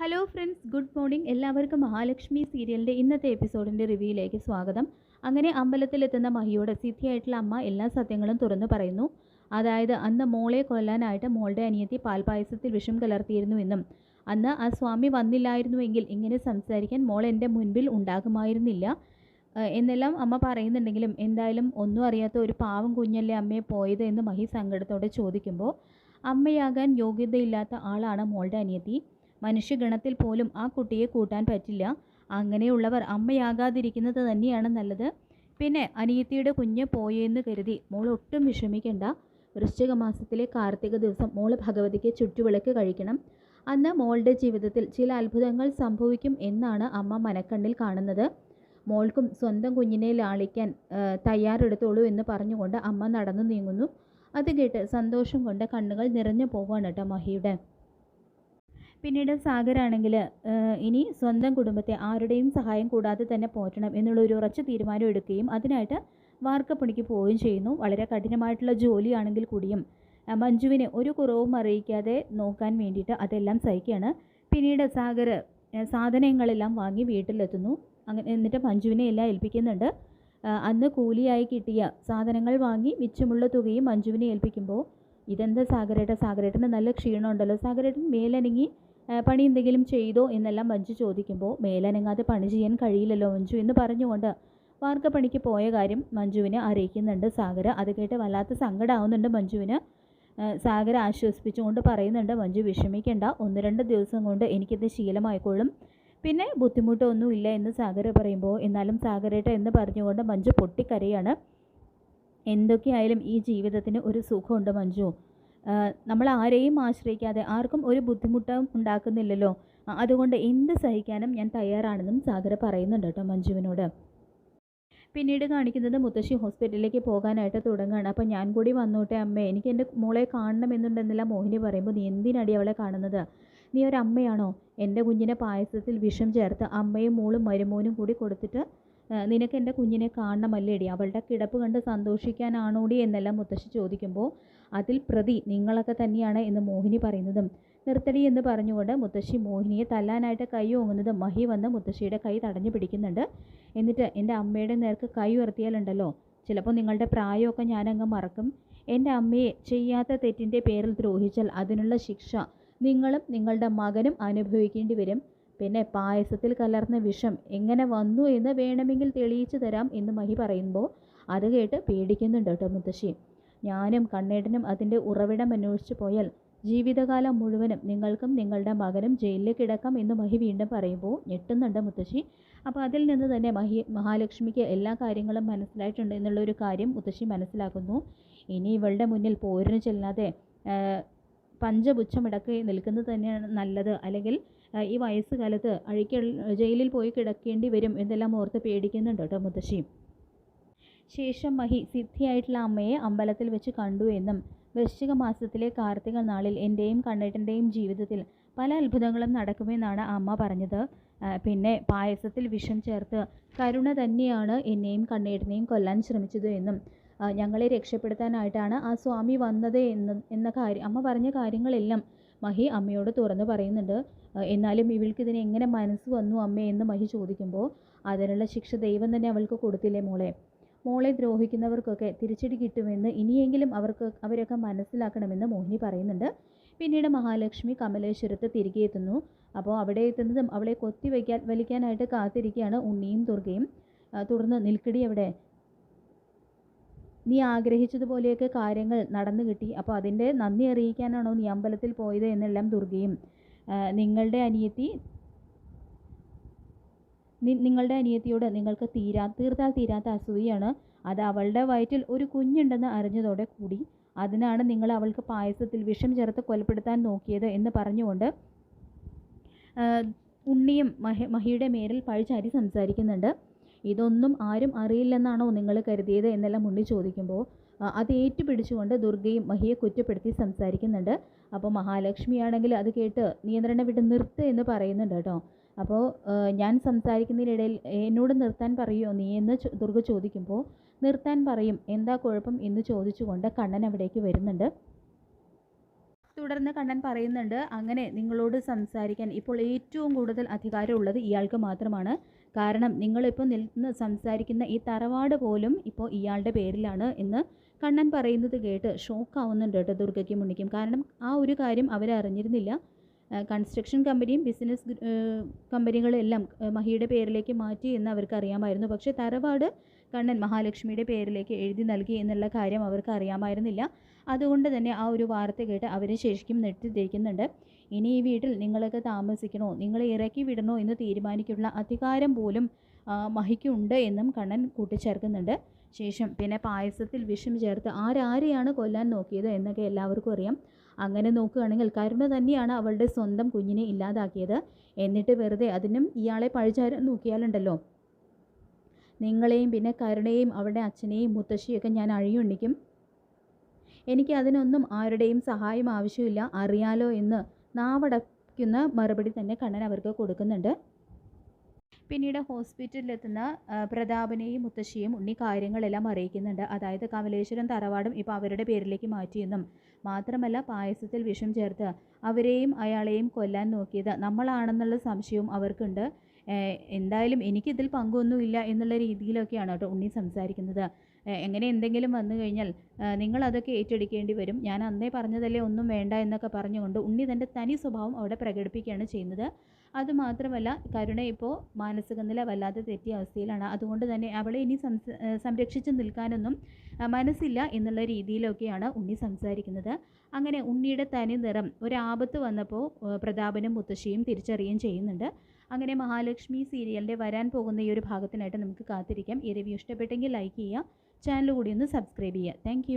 Hello friends, good morning. എല്ലാവർക്കും മഹാലക്ഷ്മി സീരിയലിൻ്റെ ഇന്നത്തെ എപ്പിസോഡിൻ്റെ റിവ്യൂയിലേക്ക് സ്വാഗതം. അങ്ങനെ അമ്പലത്തിലെത്തുന്ന മഹിയോട് സിദ്ധിയായിട്ടുള്ള അമ്മ എല്ലാ സത്യങ്ങളും തുറന്നു പറയുന്നു. അതായത് അന്ന് മോളെ കൊല്ലാനായിട്ട് മോളുടെ അനിയത്തി പാൽപായസത്തിൽ വിഷം കലർത്തിയിരുന്നുവെന്നും അന്ന് ആ സ്വാമി വന്നില്ലായിരുന്നുവെങ്കിൽ ഇങ്ങനെ സംസാരിക്കാൻ മോൾ എൻ്റെ മുൻപിൽ ഉണ്ടാകുമായിരുന്നില്ല എന്നെല്ലാം അമ്മ പറയുന്നുണ്ടെങ്കിലും എന്തായാലും ഒന്നും അറിയാത്ത ഒരു പാവം കുഞ്ഞല്ലേ അമ്മയെ പോയത് എന്ന് മഹി സങ്കടത്തോടെ ചോദിക്കുമ്പോൾ, അമ്മയാകാൻ യോഗ്യതയില്ലാത്ത ആളാണ് മോളുടെ അനിയത്തി. മനുഷ്യഗണത്തിൽ പോലും ആ കുട്ടിയെ കൂട്ടാൻ പറ്റില്ല. അങ്ങനെയുള്ളവർ അമ്മയാകാതിരിക്കുന്നത് തന്നെയാണ് നല്ലത്. പിന്നെ അനിയത്തിയുടെ കുഞ്ഞ് പോയെന്ന് കരുതി മോൾ ഒട്ടും വിഷമിക്കേണ്ട. വൃശ്ചിക മാസത്തിലെ കാർത്തിക ദിവസം മോള് ഭഗവതിക്ക് ചുറ്റുവിളക്ക് കഴിക്കണം. അന്ന് മോളുടെ ജീവിതത്തിൽ ചില അത്ഭുതങ്ങൾ സംഭവിക്കും എന്നാണ് അമ്മ മനക്കണ്ണിൽ കാണുന്നത്. മോൾക്കും സ്വന്തം കുഞ്ഞിനെ ലാളിക്കാൻ തയ്യാറെടുത്തോളൂ എന്ന് പറഞ്ഞുകൊണ്ട് അമ്മ നടന്നു നീങ്ങുന്നു. അത് കേട്ട് സന്തോഷം കൊണ്ട് കണ്ണുകൾ നിറഞ്ഞു പോവാണ് കേട്ടോ മഹിയുടെ. പിന്നീട് സാഗറാണെങ്കിൽ ഇനി സ്വന്തം കുടുംബത്തെ ആരുടെയും സഹായം കൂടാതെ തന്നെ പോറ്റണം എന്നുള്ളൊരു ഉറച്ച തീരുമാനം എടുക്കുകയും അതിനായിട്ട് വാർക്കപ്പണിക്ക് പോവുകയും ചെയ്യുന്നു. വളരെ കഠിനമായിട്ടുള്ള ജോലിയാണെങ്കിൽ കൂടിയും മഞ്ജുവിനെ ഒരു കുറവും അറിയിക്കാതെ നോക്കാൻ വേണ്ടിയിട്ട് അതെല്ലാം സഹിക്കുകയാണ്. പിന്നീട് സാഗർ സാധനങ്ങളെല്ലാം വാങ്ങി വീട്ടിലെത്തുന്നു. അങ്ങനെ എന്നിട്ട് മഞ്ജുവിനെ എല്ലാം ഏൽപ്പിക്കുന്നുണ്ട്. അന്ന് കൂലിയായി കിട്ടിയ സാധനങ്ങൾ വാങ്ങി മിച്ചമുള്ള തുകയും മഞ്ജുവിനെ ഏൽപ്പിക്കുമ്പോൾ, ഇതെന്താ സാഗരേട്ടന് നല്ല ക്ഷീണമുണ്ടല്ലോ, സാഗരേട്ടൻ മേലനങ്ങി പണി എന്തെങ്കിലും ചെയ്തോ എന്നെല്ലാം മഞ്ജു ചോദിക്കുമ്പോൾ, മേലനങ്ങാതെ പണി ചെയ്യാൻ കഴിയില്ലല്ലോ മഞ്ജു എന്ന് പറഞ്ഞുകൊണ്ട് വാർക്കപ്പണിക്ക് പോയ കാര്യം മഞ്ജുവിനെ അറിയിക്കുന്നുണ്ട് സാഗർ. അത് കേട്ട് വല്ലാത്ത സങ്കടമാവുന്നുണ്ട് മഞ്ജുവിന്. സാഗർ ആശ്വസിപ്പിച്ചുകൊണ്ട് പറയുന്നുണ്ട്, മഞ്ജു വിഷമിക്കേണ്ട, 1-2 ദിവസം കൊണ്ട് എനിക്കിത് ശീലമായിക്കോളും, പിന്നെ ബുദ്ധിമുട്ടൊന്നുമില്ല എന്ന് സാഗർ പറയുമ്പോൾ, എന്നാലും സാഗരേട്ട എന്ന് പറഞ്ഞുകൊണ്ട് മഞ്ജു പൊട്ടിക്കരയാണ്. എന്തൊക്കെയായാലും ഈ ജീവിതത്തിന് ഒരു സുഖമുണ്ട് മഞ്ജു. നമ്മൾ ആരെയും ആശ്രയിക്കാതെ ആർക്കും ഒരു ബുദ്ധിമുട്ടും ഉണ്ടാക്കുന്നില്ലല്ലോ, അതുകൊണ്ട് എന്ത് സഹിക്കാനും ഞാൻ തയ്യാറാണെന്നും സാഗർ പറയുന്നുണ്ട് കേട്ടോ മഞ്ജുവിനോട്. പിന്നീട് കാണിക്കുന്നത് മുത്തശ്ശി ഹോസ്പിറ്റലിലേക്ക് പോകാനായിട്ട് തുടങ്ങുകയാണ്. അപ്പം ഞാൻ കൂടി വന്നോട്ടെ അമ്മേ, എനിക്ക് എൻ്റെ മോളെ കാണണമെന്നുണ്ടെന്നെല്ലാം മോഹിനി പറയുമ്പോൾ, നീ എന്തിനടി അവളെ കാണുന്നത്? നീ ഒരമ്മയാണോ? എൻ്റെ കുഞ്ഞിനെ പായസത്തിൽ വിഷം ചേർത്ത് അമ്മയും മോളും മരുമോനും കൂടി കൊടുത്തിട്ട് നിനക്ക് എൻ്റെ കുഞ്ഞിനെ കാണണമല്ലേടി? അവളുടെ കിടപ്പ് കണ്ട് സന്തോഷിക്കാനാണോടി എന്നെല്ലാം മുത്തശ്ശി ചോദിക്കുമ്പോൾ, അതിൽ പ്രതി നിങ്ങളൊക്കെ തന്നെയാണ് എന്ന് മോഹിനി പറയുന്നതും, നിർത്തടി എന്ന് പറഞ്ഞുകൊണ്ട് മുത്തശ്ശി മോഹിനിയെ തല്ലാനായിട്ട് കൈ ഓങ്ങുന്നത് മഹി വന്ന് മുത്തശ്ശിയുടെ കൈ തടഞ്ഞു പിടിക്കുന്നുണ്ട്. എന്നിട്ട് എൻ്റെ അമ്മയുടെ നേർക്ക് കൈ ഉയർത്തിയാലുണ്ടല്ലോ, ചിലപ്പോൾ നിങ്ങളുടെ പ്രായമൊക്കെ ഞാനങ്ങ് മറക്കും. എൻ്റെ അമ്മയെ ചെയ്യാത്ത തെറ്റിൻ്റെ പേരിൽ ദ്രോഹിച്ചാൽ അതിനുള്ള ശിക്ഷ നിങ്ങളും നിങ്ങളുടെ മകനും അനുഭവിക്കേണ്ടി വരും. പിന്നെ പായസത്തിൽ കലർന്ന വിഷം എങ്ങനെ വന്നു എന്ന് വേണമെങ്കിൽ തെളിയിച്ചു തരാം എന്ന് മഹി പറയുമ്പോൾ, അത് കേട്ട് പേടിക്കുന്നുണ്ട് കേട്ടോ മുത്തശ്ശി. ഞാനും കണ്ണേട്ടനും അതിൻ്റെ ഉറവിടം അന്വേഷിച്ചു പോയാൽ ജീവിതകാലം മുഴുവനും നിങ്ങൾക്കും നിങ്ങളുടെ മകനും ജയിലിൽ കിടക്കാം എന്ന് മഹി വീണ്ടും പറയുമ്പോൾ ഞെട്ടുന്നുണ്ട് മുത്തശ്ശി. അപ്പോൾ അതിൽ നിന്ന് തന്നെ മഹാലക്ഷ്മിക്ക് എല്ലാ കാര്യങ്ങളും മനസ്സിലായിട്ടുണ്ട് എന്നുള്ളൊരു കാര്യം മുത്തശ്ശി മനസ്സിലാക്കുന്നു. ഇനി ഇവളുടെ മുന്നിൽ പോരിന് ചെല്ലാതെ പഞ്ചപുച്ഛമിടക്കി നിൽക്കുന്നത് തന്നെയാണ് നല്ലത്, അല്ലെങ്കിൽ ഈ വയസ്സുകാലത്ത് ജയിലിൽ പോയി കിടക്കേണ്ടി വരും എന്നെല്ലാം ഓർത്ത് പേടിക്കുന്നുണ്ട് കേട്ടോ മുത്തശ്ശി. ശേഷം മഹി സിദ്ധിയായിട്ടുള്ള അമ്മയെ അമ്പലത്തിൽ വെച്ച് കണ്ടു എന്നും വൃശ്ചിക മാസത്തിലെ കാർത്തിക നാളിൽ എൻ്റെയും കണ്ണേട്ടൻ്റെയും ജീവിതത്തിൽ പല അത്ഭുതങ്ങളും നടക്കുമെന്നാണ് അമ്മ പറഞ്ഞത്. പിന്നെ പായസത്തിൽ വിഷം ചേർത്ത് കരുണ തന്നെയാണ് എന്നെയും കണ്ണേട്ടനെയും കൊല്ലാൻ ശ്രമിച്ചത് എന്നും ഞങ്ങളെ രക്ഷപ്പെടുത്താനായിട്ടാണ് ആ സ്വാമി വന്നത് എന്ന കാര്യം അമ്മ പറഞ്ഞ കാര്യങ്ങളെല്ലാം മഹി അമ്മയോട് തുറന്നു പറയുന്നുണ്ട്. എന്നാലും ഇവൾക്കിതിന് എങ്ങനെ മനസ്സ് വന്നു അമ്മേ എന്ന് മഹി ചോദിക്കുമ്പോൾ, അതിനുള്ള ശിക്ഷ ദൈവം തന്നെ അവൾക്ക് കൊടുത്തില്ലേ മോളെ? മോളെ ദ്രോഹിക്കുന്നവർക്കൊക്കെ തിരിച്ചടി കിട്ടുമെന്ന് ഇനിയെങ്കിലും അവരൊക്കെ മനസ്സിലാക്കണമെന്ന് മോഹിനി പറയുന്നുണ്ട്. പിന്നീട് മഹാലക്ഷ്മി കമലേശ്വരത്ത് തിരികെ എത്തുന്നു. അപ്പോൾ അവിടെ എത്തുന്നതും അവളെ വലിക്കാനായിട്ട് കാത്തിരിക്കുകയാണ് ഉണ്ണിയും ദുർഗയും. തുടർന്ന്, നിൽക്കടി അവിടെ, നീ ആഗ്രഹിച്ചതുപോലെയൊക്കെ കാര്യങ്ങൾ നടന്നു കിട്ടി, അപ്പോൾ അതിൻ്റെ നന്ദി അറിയിക്കാനാണോ നീ അമ്പലത്തിൽ പോയത് എന്നെല്ലാം ദുർഗയും, നിങ്ങളുടെ അനിയത്തിയോട് നിങ്ങൾക്ക് തീർത്താൽ തീരാത്ത അസൂയാണ്. അത് അവളുടെ വയറ്റിൽ ഒരു കുഞ്ഞുണ്ടെന്ന് അറിഞ്ഞതോടെ കൂടി അതിനാണ് നിങ്ങൾ അവൾക്ക് പായസത്തിൽ വിഷം ചേർത്ത് കൊലപ്പെടുത്താൻ നോക്കിയത് എന്ന് പറഞ്ഞുകൊണ്ട് ഉണ്ണിയും മഹിയുടെ മേലിൽ പഴിചാരി സംസാരിക്കുന്നുണ്ട്. ഇതൊന്നും ആരും അറിയില്ലെന്നാണോ നിങ്ങൾ കരുതിയത് എന്നെല്ലാം ഉണ്ണി ചോദിക്കുമ്പോൾ, അത് ഏറ്റുപിടിച്ചുകൊണ്ട് ദുർഗയും മഹിയെ കുറ്റപ്പെടുത്തി സംസാരിക്കുന്നുണ്ട്. അപ്പോൾ മഹാലക്ഷ്മിയാണെങ്കിൽ അത് കേട്ട് നിയന്ത്രണം വിട്ട് നിർത്ത് എന്ന് പറയുന്നുണ്ട് കേട്ടോ. അപ്പോൾ ഞാൻ സംസാരിക്കുന്നതിനിടയിൽ എന്നോട് നിർത്താൻ പറയുമോ നീ എന്ന് ദുർഗ ചോദിക്കുമ്പോൾ, നിർത്താൻ പറയും, എന്താ കുഴപ്പം എന്ന് ചോദിച്ചുകൊണ്ട് കണ്ണൻ അവിടേക്ക് വരുന്നുണ്ട്. തുടർന്ന് കണ്ണൻ പറയുന്നുണ്ട്, അങ്ങനെ നിങ്ങളോട് സംസാരിക്കാൻ ഇപ്പോൾ ഏറ്റവും കൂടുതൽ അധികാരമുള്ളത് ഇയാൾക്ക് മാത്രമാണ്. കാരണം നിങ്ങളിപ്പോൾ നിന്ന് സംസാരിക്കുന്ന ഈ തറവാട് പോലും ഇപ്പോൾ ഇയാളുടെ പേരിലാണ് എന്ന് കണ്ണൻ പറയുന്നത് കേട്ട് ഷോക്കാവുന്നുണ്ട് കേട്ടോ ദുർഗയ്ക്കും ഉണ്ണിക്കും. കാരണം ആ ഒരു കാര്യം അവരറിഞ്ഞിരുന്നില്ല. കൺസ്ട്രക്ഷൻ കമ്പനിയും ബിസിനസ് കമ്പനികളെല്ലാം മഹിയുടെ പേരിലേക്ക് മാറ്റി എന്ന് അവർക്ക് അറിയാമായിരുന്നു. പക്ഷേ തറവാട് കണ്ണൻ മഹാലക്ഷ്മിയുടെ പേരിലേക്ക് എഴുതി നൽകി എന്നുള്ള കാര്യം അവർക്ക് അറിയാമായിരുന്നില്ല. അതുകൊണ്ട് തന്നെ ആ ഒരു വാർത്ത കേട്ട് അവർ ശരിക്കും നെട്ടിത്തിരിക്കുന്നുണ്ട്. ഇനി ഈ വീട്ടിൽ നിങ്ങളൊക്കെ താമസിക്കണോ, നിങ്ങളെ ഇറക്കി വിടണോ എന്ന് തീരുമാനിക്കാനുള്ള അധികാരം പോലും മഹിക്കുണ്ട് എന്നും കണ്ണൻ കൂട്ടിച്ചേർക്കുന്നുണ്ട്. ശേഷം പിന്നെ പായസത്തിൽ വിഷം ചേർത്ത് ആരെയാണ് കൊല്ലാൻ നോക്കിയത് എന്നൊക്കെ എല്ലാവർക്കും അറിയാം. അങ്ങനെ നോക്കുകയാണെങ്കിൽ കരുണ തന്നെയാണ് അവളുടെ സ്വന്തം കുഞ്ഞിനെ ഇല്ലാതാക്കിയത്. എന്നിട്ട് വെറുതെ അതിനും ഇയാളെ പഴിചാരാൻ നോക്കിയാലുണ്ടല്ലോ, നിങ്ങളെയും പിന്നെ കരുണയെയും അവളുടെ അച്ഛനെയും മുത്തശ്ശിയൊക്കെ ഞാൻ അഴിയുണ്ണിക്കും. എനിക്ക് അതിനൊന്നും ആരുടെയും സഹായം ആവശ്യമില്ല, അറിയാലോ എന്ന് നാവടയ്ക്കുന്ന മറുപടി തന്നെ കണ്ണൻ അവർക്ക് കൊടുക്കുന്നുണ്ട്. പിന്നീട് ഹോസ്പിറ്റലിലെത്തുന്ന പ്രതാപനെയും മുത്തശ്ശിയും ഉണ്ണി കാര്യങ്ങളെല്ലാം അറിയിക്കുന്നുണ്ട്. അതായത് കമലേശ്വരം തറവാടും ഇപ്പോൾ അവരുടെ പേരിലേക്ക് മാറ്റിയെന്നും മാത്രമല്ല പായസത്തിൽ വിഷം ചേർത്ത് അവരെയും അയാളെയും കൊല്ലാൻ നോക്കിയത് നമ്മളാണെന്നുള്ള സംശയവും അവർക്കുണ്ട്. എന്തായാലും എനിക്കിതിൽ പങ്കൊന്നുമില്ല എന്നുള്ള രീതിയിലൊക്കെയാണ് കേട്ടോ ഉണ്ണി സംസാരിക്കുന്നത്. എങ്ങനെ എന്തെങ്കിലും വന്നു കഴിഞ്ഞാൽ നിങ്ങളതൊക്കെ ഏറ്റെടുക്കേണ്ടി വരും, ഞാൻ അന്നേ പറഞ്ഞതല്ലേ ഒന്നും വേണ്ട എന്നൊക്കെ പറഞ്ഞുകൊണ്ട് ഉണ്ണി തൻ്റെ തനി സ്വഭാവം അവിടെ പ്രകടിപ്പിക്കുകയാണ് ചെയ്യുന്നത്. അതുമാത്രമല്ല കരുണ ഇപ്പോൾ മാനസിക നില വല്ലാതെ തെറ്റിയ അവസ്ഥയിലാണ്. അതുകൊണ്ട് തന്നെ അവളെ ഇനി സംരക്ഷിച്ച് നിൽക്കാനൊന്നും മനസ്സില്ല എന്നുള്ള രീതിയിലൊക്കെയാണ് ഉണ്ണി സംസാരിക്കുന്നത്. അങ്ങനെ ഉണ്ണിയുടെ തനി നിറം ഒരാപത്ത് വന്നപ്പോൾ പ്രതാപനും മുത്തശ്ശിയും തിരിച്ചറിയുകയും ചെയ്യുന്നുണ്ട്. അങ്ങനെ മഹാലക്ഷ്മി സീരിയലിൻ്റെ വരാൻ പോകുന്ന ഈ ഒരു ഭാഗത്തിനായിട്ട് നമുക്ക് കാത്തിരിക്കാം. ഈ റിവ്യൂ ഇഷ്ടപ്പെട്ടെങ്കിൽ ലൈക്ക് ചെയ്യുക, ചാനൽ കൂടി ഒന്ന് സബ്സ്ക്രൈബ് ചെയ്യുക. താങ്ക്